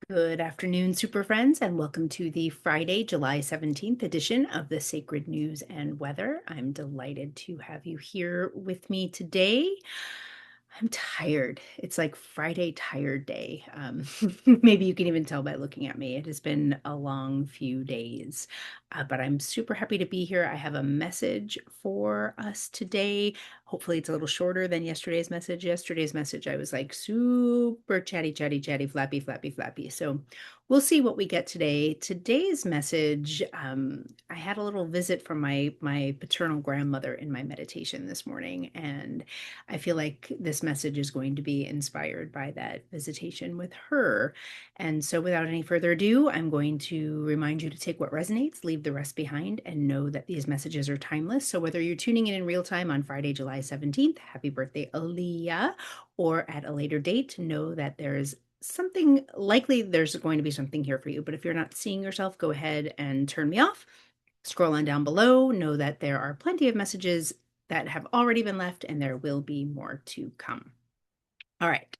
Good afternoon, super friends, and welcome to the Friday, July 17th edition of the Sacred News and Weather. I'm delighted to have you here with me today. I'm tired. It's like Friday tired day. Maybe you can even tell by looking at me. It has been a long few days, but I'm super happy to be here. I have a message for us today. Hopefully, it's a little shorter than yesterday's message. Yesterday's message, I was like super chatty, chatty, chatty, flappy, flappy, flappy. So we'll see what we get today. Today's message, I had a little visit from my paternal grandmother in my meditation this morning, and I feel like this message is going to be inspired by that visitation with her. And so, without any further ado, I'm going to remind you to take what resonates, leave the rest behind, and know that these messages are timeless. So, whether you're tuning in real time on Friday, July 17th, happy birthday, Aaliyah, or at a later date, know that there's something likely there's going to be something here for you. But if you're not seeing yourself, go ahead and turn me off. Scroll on down below. Know that there are plenty of messages that have already been left, and there will be more to come. All right.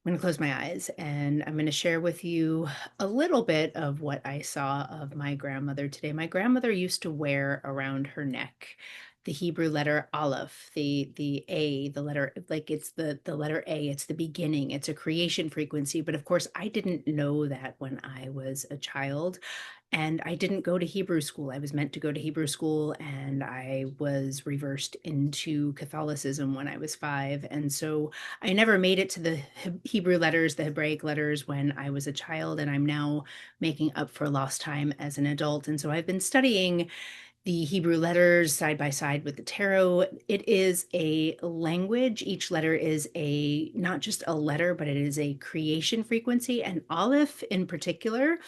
I'm going to close my eyes and I'm going to share with you a little bit of what I saw of my grandmother today. My grandmother used to wear around her neck the Hebrew letter Aleph, the A, the letter, like it's the letter A, it's the beginning, it's a creation frequency. But of course, I didn't know that when I was a child. And I didn't go to Hebrew school. I was meant to go to Hebrew school, and I was reversed into Catholicism when I was 5. And so I never made it to the Hebrew letters, the Hebraic letters when I was a child, and I'm now making up for lost time as an adult. And so I've been studying the Hebrew letters side by side with the tarot. It is a language. Each letter is a not just a letter, but it is a creation frequency. And Aleph in particular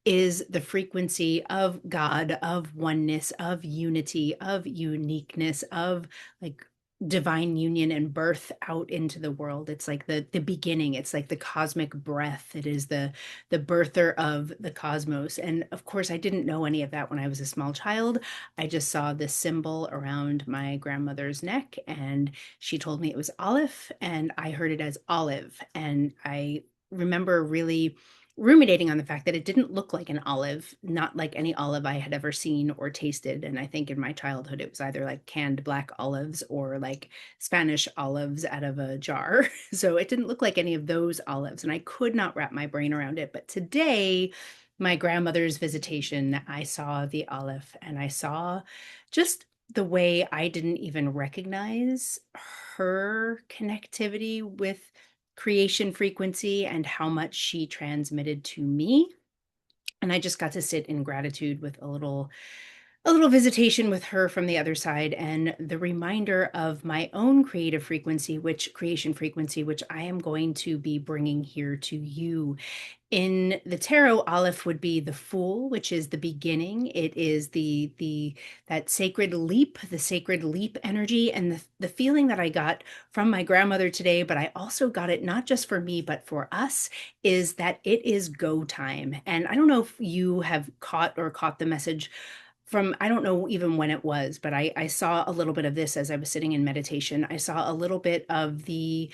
is the frequency of God, of oneness, of unity, of uniqueness, of like divine union and birth out into the world. It's like the beginning. It's like the cosmic breath. It is the birther of the cosmos. And of course, I didn't know any of that when I was a small child. I just saw this symbol around my grandmother's neck, and she told me it was Aleph, and I heard it as olive. And I remember really ruminating on the fact that it didn't look like an olive, not like any olive I had ever seen or tasted. And I think in my childhood, it was either like canned black olives or like Spanish olives out of a jar. So it didn't look like any of those olives. And I could not wrap my brain around it. But today, my grandmother's visitation, I saw the olive and I saw just the way I didn't even recognize her connectivity with creation frequency and how much she transmitted to me. And I just got to sit in gratitude with a little visitation with her from the other side, and the reminder of my own creative frequency, which creation frequency, which I am going to be bringing here to you. In the tarot, Aleph would be the Fool, which is the beginning. It is the that sacred leap, the sacred leap energy, and the feeling that I got from my grandmother today, but I also got it not just for me, but for us, is that it is go time. And I don't know if you have caught the message from, I don't know even when it was, but I saw a little bit of this as I was sitting in meditation. I saw a little bit of the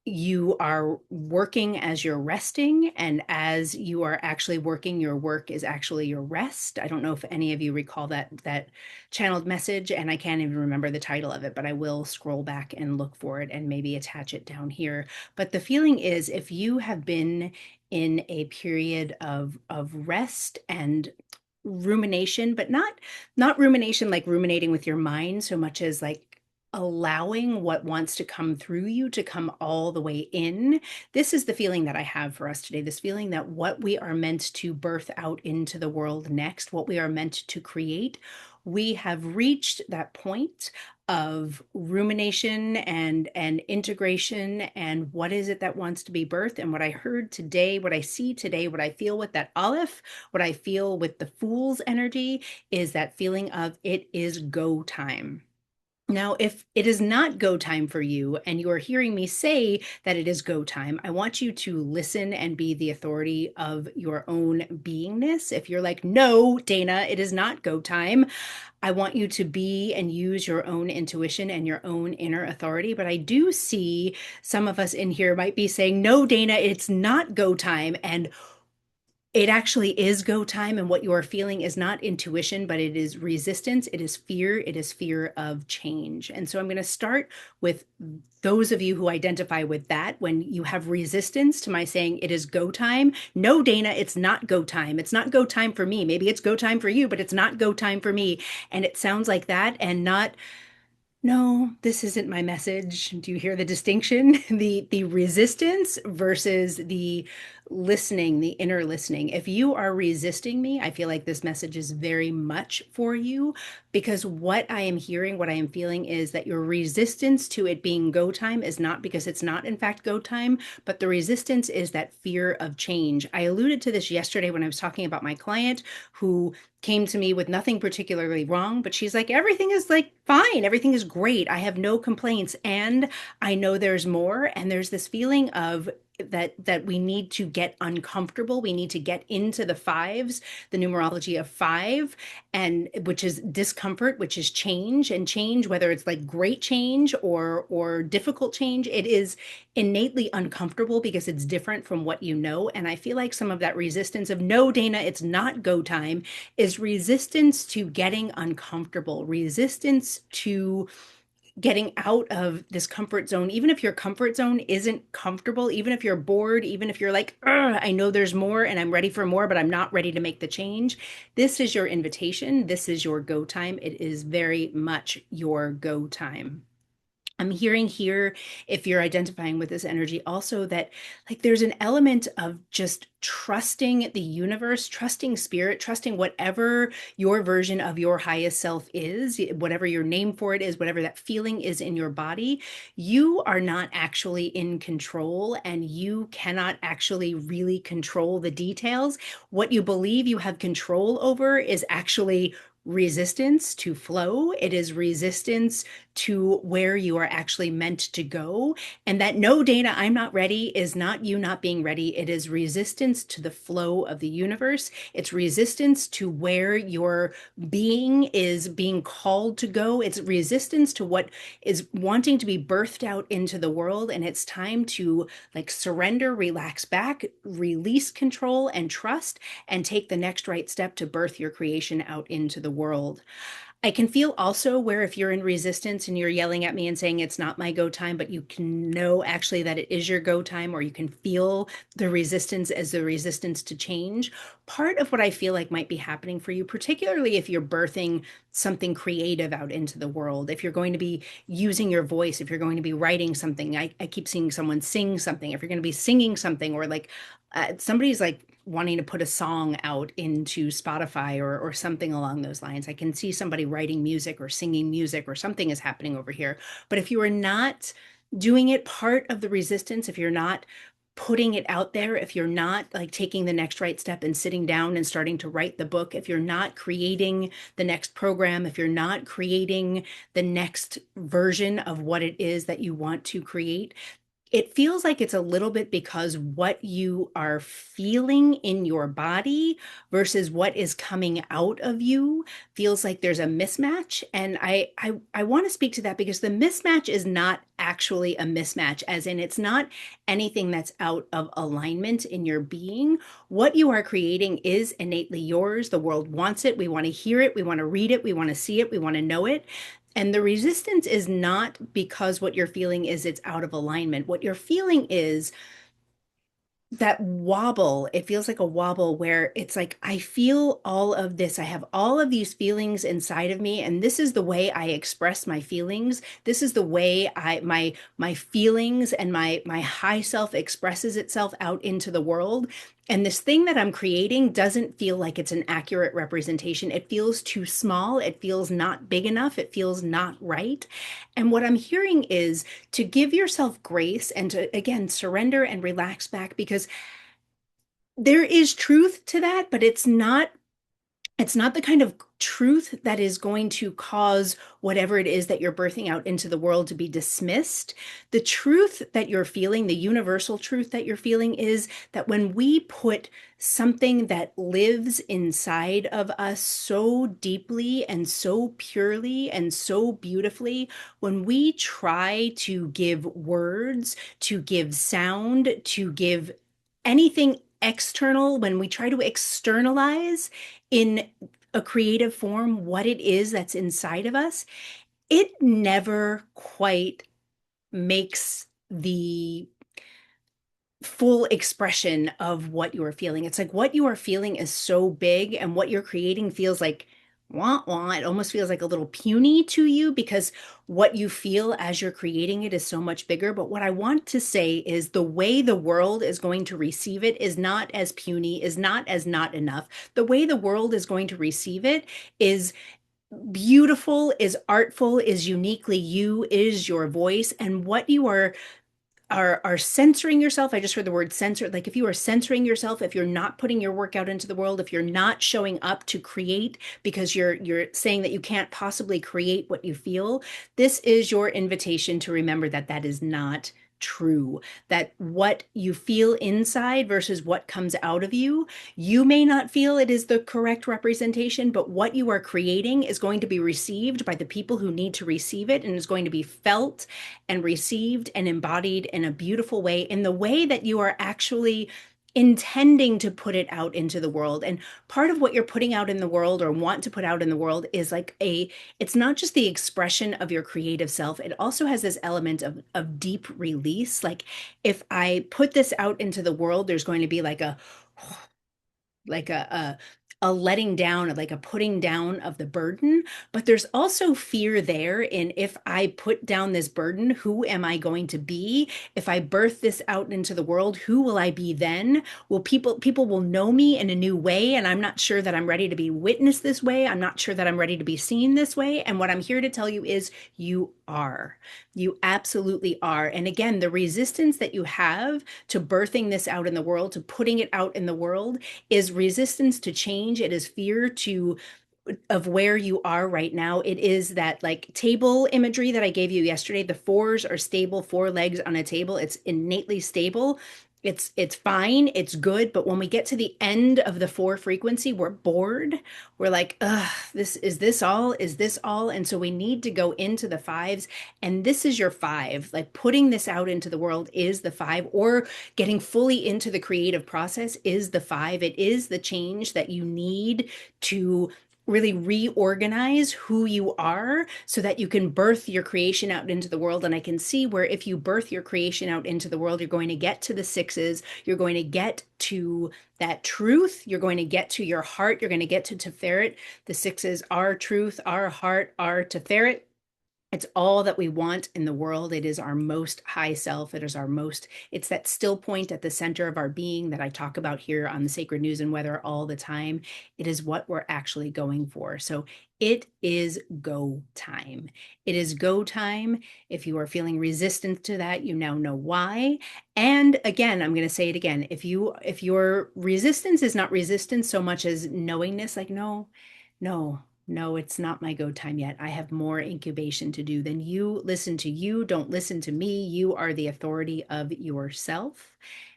you are working as you're resting, and as you are actually working, your work is actually your rest. I don't know if any of you recall that channeled message, and I can't even remember the title of it, but I will scroll back and look for it and maybe attach it down here. But the feeling is, if you have been in a period of rest and rumination, but not rumination like ruminating with your mind so much as like allowing what wants to come through you to come all the way in. This is the feeling that I have for us today. This feeling that what we are meant to birth out into the world next, what we are meant to create, we have reached that point of rumination and integration, and what is it that wants to be birthed. And what I heard today, what I see today, what I feel with that Aleph, what I feel with the Fool's energy is that feeling of it is go time. Now, if it is not go time for you and you are hearing me say that it is go time, I want you to listen and be the authority of your own beingness. If you're like, no, Dana, it is not go time, I want you to be and use your own intuition and your own inner authority. But I do see some of us in here might be saying, no, Dana, it's not go time. And it actually is go time, and what you are feeling is not intuition, but it is resistance. It is fear. It is fear of change. And so I'm going to start with those of you who identify with that. When you have resistance to my saying it is go time, no, Dana, it's not go time. It's not go time for me. Maybe it's go time for you, but it's not go time for me. And it sounds like that, and not, no, this isn't my message. Do you hear the distinction? The resistance versus the listening, the inner listening. If you are resisting me, I feel like this message is very much for you, because what I am hearing, what I am feeling is that your resistance to it being go time is not because it's not in fact go time, but the resistance is that fear of change. I alluded to this yesterday when I was talking about my client who came to me with nothing particularly wrong, but she's like, everything is like fine, everything is great, I have no complaints, and I know there's more. And there's this feeling of that we need to get uncomfortable. We need to get into the fives, the numerology of five, and which is discomfort, which is change. And change, whether it's like great change or difficult change, it is innately uncomfortable because it's different from what you know. And I feel like some of that resistance of, no, Dana, it's not go time, is resistance to getting uncomfortable, resistance to getting out of this comfort zone. Even if your comfort zone isn't comfortable, even if you're bored, even if you're like, I know there's more and I'm ready for more, but I'm not ready to make the change. This is your invitation. This is your go time. It is very much your go time. I'm hearing here, if you're identifying with this energy, also that like there's an element of just trusting the universe, trusting spirit, trusting whatever your version of your highest self is, whatever your name for it is, whatever that feeling is in your body. You are not actually in control, and you cannot actually really control the details. What you believe you have control over is actually resistance to flow. It is resistance to where you are actually meant to go. And that, no, Dana, I'm not ready, is not you not being ready. It is resistance to the flow of the universe. It's resistance to where your being is being called to go. It's resistance to what is wanting to be birthed out into the world. And it's time to like surrender, relax back, release control and trust, and take the next right step to birth your creation out into the world. I can feel also where if you're in resistance and you're yelling at me and saying it's not my go time, but you can know actually that it is your go time, or you can feel the resistance as the resistance to change. Part of what I feel like might be happening for you, particularly if you're birthing something creative out into the world, if you're going to be using your voice, if you're going to be writing something, I keep seeing someone sing something, if you're going to be singing something, or like somebody's like wanting to put a song out into Spotify or something along those lines. I can see somebody writing music or singing music, or something is happening over here. But if you are not doing it, part of the resistance, if you're not putting it out there, if you're not like taking the next right step and sitting down and starting to write the book, if you're not creating the next program, if you're not creating the next version of what it is that you want to create, it feels like it's a little bit because what you are feeling in your body versus what is coming out of you feels like there's a mismatch. And I want to speak to that, because the mismatch is not actually a mismatch, as in it's not anything that's out of alignment in your being. What you are creating is innately yours. The world wants it. We want to hear it. We want to read it. We want to see it. We want to know it. And the resistance is not because what you're feeling is it's out of alignment. What you're feeling is that wobble. It feels like a wobble where it's like, I feel all of this. I have all of these feelings inside of me, and this is the way I express my feelings. This is the way my feelings and my high self expresses itself out into the world. And this thing that I'm creating doesn't feel like it's an accurate representation. It feels too small. It feels not big enough. It feels not right. And what I'm hearing is to give yourself grace and to, again, surrender and relax back, because there is truth to that, but it's not It's not the kind of truth that is going to cause whatever it is that you're birthing out into the world to be dismissed. The truth that you're feeling, the universal truth that you're feeling, is that when we put something that lives inside of us so deeply and so purely and so beautifully, when we try to give words, to give sound, to give anything external, when we try to externalize in a creative form what it is that's inside of us, it never quite makes the full expression of what you are feeling. It's like what you are feeling is so big, and what you're creating feels like wah wah. It almost feels like a little puny to you because what you feel as you're creating it is so much bigger. But what I want to say is the way the world is going to receive it is not as puny, is not as not enough. The way the world is going to receive it is beautiful, is artful, is uniquely you, is your voice, and what you are censoring yourself. I just heard the word censor. Like if you are censoring yourself, if you're not putting your work out into the world, if you're not showing up to create because you're saying that you can't possibly create what you feel, this is your invitation to remember that that is not true. That what you feel inside versus what comes out of you, you may not feel it is the correct representation, but what you are creating is going to be received by the people who need to receive it, and is going to be felt and received and embodied in a beautiful way, in the way that you are actually intending to put it out into the world. And part of what you're putting out in the world or want to put out in the world is like it's not just the expression of your creative self. It also has this element of deep release. Like if I put this out into the world, there's going to be like a letting down, like a putting down of the burden. But there's also fear there in, if I put down this burden, who am I going to be? If I birth this out into the world, who will I be then? Will people will know me in a new way, and I'm not sure that I'm ready to be witnessed this way. I'm not sure that I'm ready to be seen this way. And what I'm here to tell you is you are. You absolutely are. And again, the resistance that you have to birthing this out in the world, to putting it out in the world, is resistance to change. It is fear to of where you are right now. It is that like table imagery that I gave you yesterday. The fours are stable, four legs on a table. It's innately stable. It's fine, it's good, but when we get to the end of the four frequency, we're bored. We're like, ugh, this all? Is this all? And so we need to go into the fives, and this is your five. Like putting this out into the world is the five, or getting fully into the creative process is the five. It is the change that you need to really reorganize who you are so that you can birth your creation out into the world. And I can see where if you birth your creation out into the world, you're going to get to the sixes, you're going to get to that truth, you're going to get to your heart, you're going to get to Tiferet. The sixes are truth, our heart, our Tiferet. It's all that we want in the world. It is our most high self. It is our most, it's that still point at the center of our being that I talk about here on the Sacred News and Weather all the time. It is what we're actually going for. So it is go time. It is go time. If you are feeling resistant to that, you now know why. And again, I'm going to say it again. If your resistance is not resistance so much as knowingness, like, no, no, no, it's not my go time yet. I have more incubation to do. Then you listen to you. Don't listen to me. You are the authority of yourself.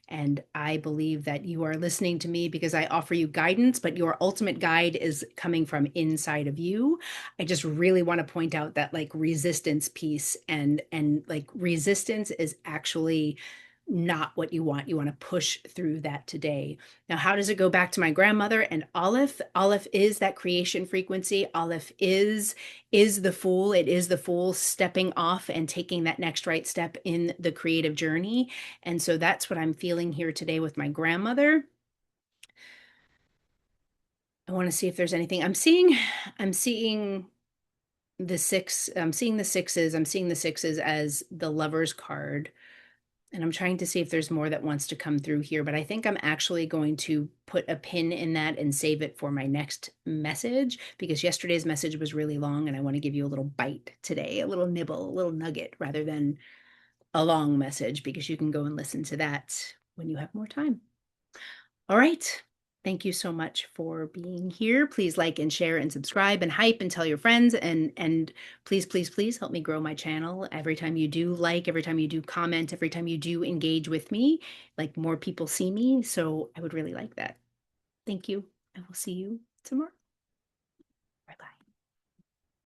And I believe that you are listening to me because I offer you guidance, but your ultimate guide is coming from inside of you. I just really want to point out that like resistance piece, and like resistance is actually not what you want. You want to push through that today. Now, how does it go back to my grandmother and Aleph? Aleph is that creation frequency. Aleph is the fool. It is the fool stepping off and taking that next right step in the creative journey. And so that's what I'm feeling here today with my grandmother. I want to see if there's anything I'm seeing the six, I'm seeing the sixes. I'm seeing the sixes as the Lover's card. And I'm trying to see if there's more that wants to come through here, but I think I'm actually going to put a pin in that and save it for my next message, because yesterday's message was really long and I want to give you a little bite today, a little nibble, a little nugget, rather than a long message, because you can go and listen to that when you have more time. All right. Thank you so much for being here. Please like and share and subscribe and hype and tell your friends and please, please, please help me grow my channel. Every time you do like, every time you do comment, every time you do engage with me, like more people see me. So I would really like that. Thank you. I will see you tomorrow.